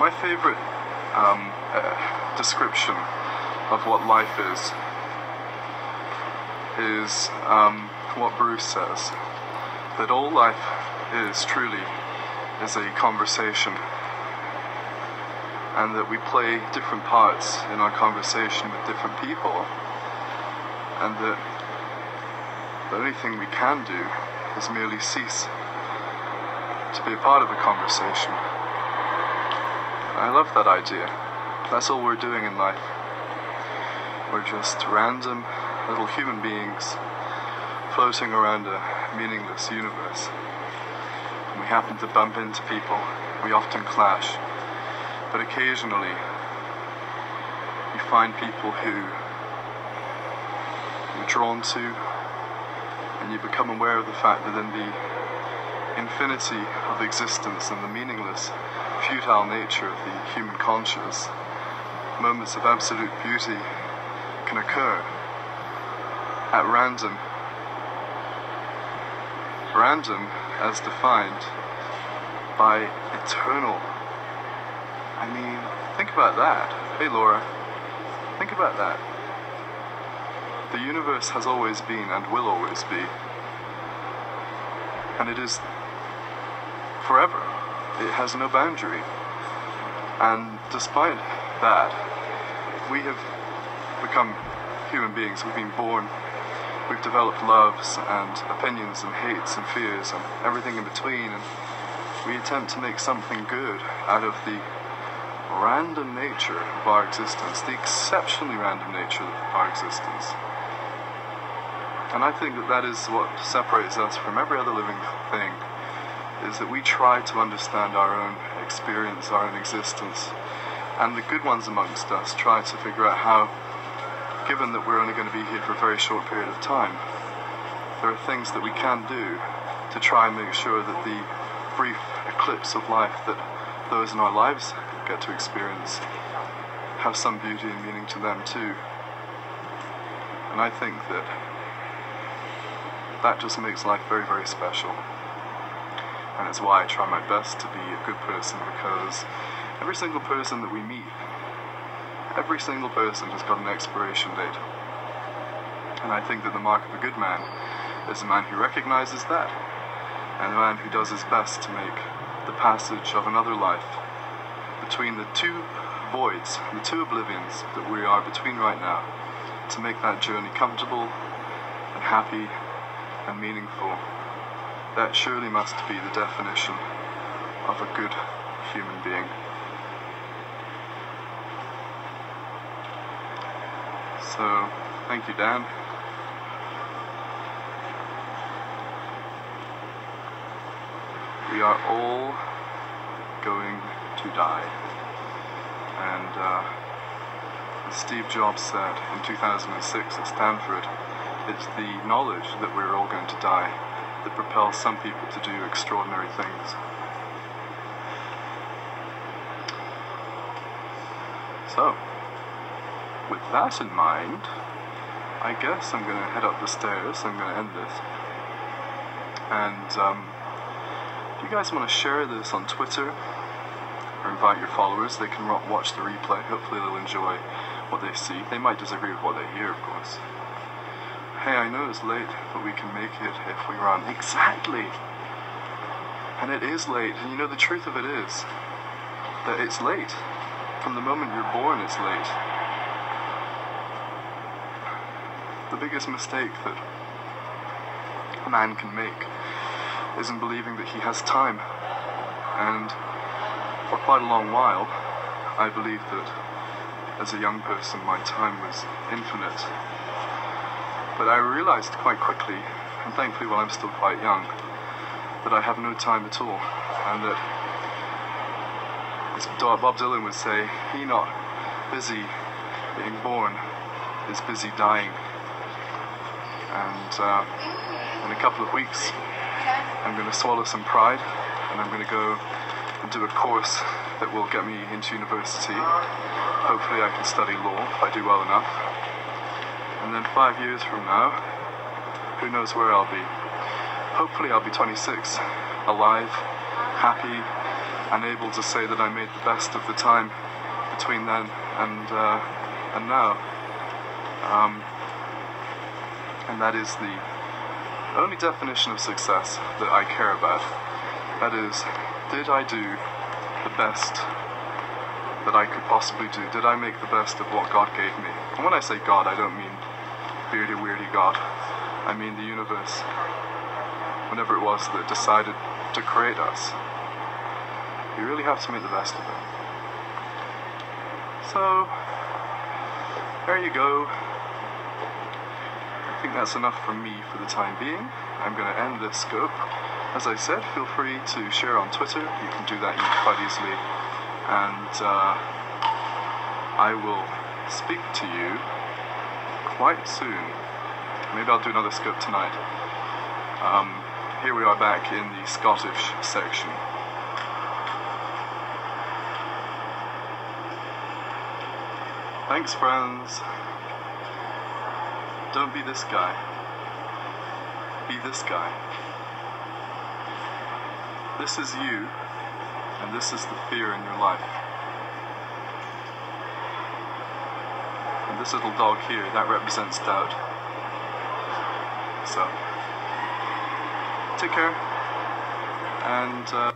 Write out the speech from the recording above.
My favorite description of what life is what Bruce says, that all life is truly is a conversation, and that we play different parts in our conversation with different people, and that the only thing we can do is merely cease to be a part of the conversation. I love that idea. That's all we're doing in life. We're just random little human beings floating around a meaningless universe. When we happen to bump into people, we often clash. But occasionally, you find people who you're drawn to, and you become aware of the fact that in the infinity of existence and the meaningless, futile nature of the human conscious, moments of absolute beauty can occur at random. Random as defined by eternal. I mean, think about that. Hey Laura, think about that. The universe has always been and will always be. And it is forever. It has no boundary. And despite that, we have become human beings. We've been born. We've developed loves and opinions and hates and fears and everything in between. And we attempt to make something good out of the random nature of our existence, the exceptionally random nature of our existence. And I think that that is what separates us from every other living thing, is that we try to understand our own experience, our own existence, and the good ones amongst us try to figure out how, given that we're only going to be here for a very short period of time, there are things that we can do to try and make sure that the brief eclipse of life that those in our lives get to experience have some beauty and meaning to them too. And I think that that just makes life very, very special. And it's why I try my best to be a good person, because every single person that we meet, every single person has got an expiration date. And I think that the mark of a good man is a man who recognizes that, and a man who does his best to make the passage of another life between the two voids, the two oblivions that we are between right now, to make that journey comfortable and happy and meaningful. That surely must be the definition of a good human being. So, thank you, Dan. We are all going to die. And as Steve Jobs said in 2006 at Stanford, it's the knowledge that we're all going to die that propels some people to do extraordinary things. So, with that in mind, I guess I'm going to head up the stairs. I'm going to end this. And if you guys want to share this on Twitter, or invite your followers, they can watch the replay. Hopefully they'll enjoy what they see. They might disagree with what they hear, of course. Hey, I know it's late, but we can make it if we run. Exactly! And it is late, and you know the truth of it is that it's late. From the moment you're born, it's late. The biggest mistake that a man can make is in believing that he has time. And for quite a long while, I believed that as a young person my time was infinite. But I realized quite quickly, and thankfully while I'm still quite young, that I have no time at all, and that, as Bob Dylan would say, he not busy being born is busy dying. And in a couple of weeks, I'm going to swallow some pride, and I'm going to go and do a course that will get me into university. Hopefully I can study law if I do well enough. And then 5 years from now, who knows where I'll be. Hopefully I'll be 26, alive, happy, and able to say that I made the best of the time between then and now. And that is the only definition of success that I care about. That is, did I do the best that I could possibly do? Did I make the best of what God gave me? And when I say God, I don't mean beardy weirdy God. I mean the universe. Whenever it was that decided to create us, you really have to make the best of it. So, there you go. I think that's enough from me for the time being. I'm going to end this scope. As I said, feel free to share on Twitter. You can do that quite easily. And I will speak to you quite soon. Maybe I'll do another scope tonight. Here we are back in the Scottish section. Thanks, friends. Don't be this guy. Be this guy. This is you, and this is the fear in your life. And this little dog here, that represents doubt. So, take care, and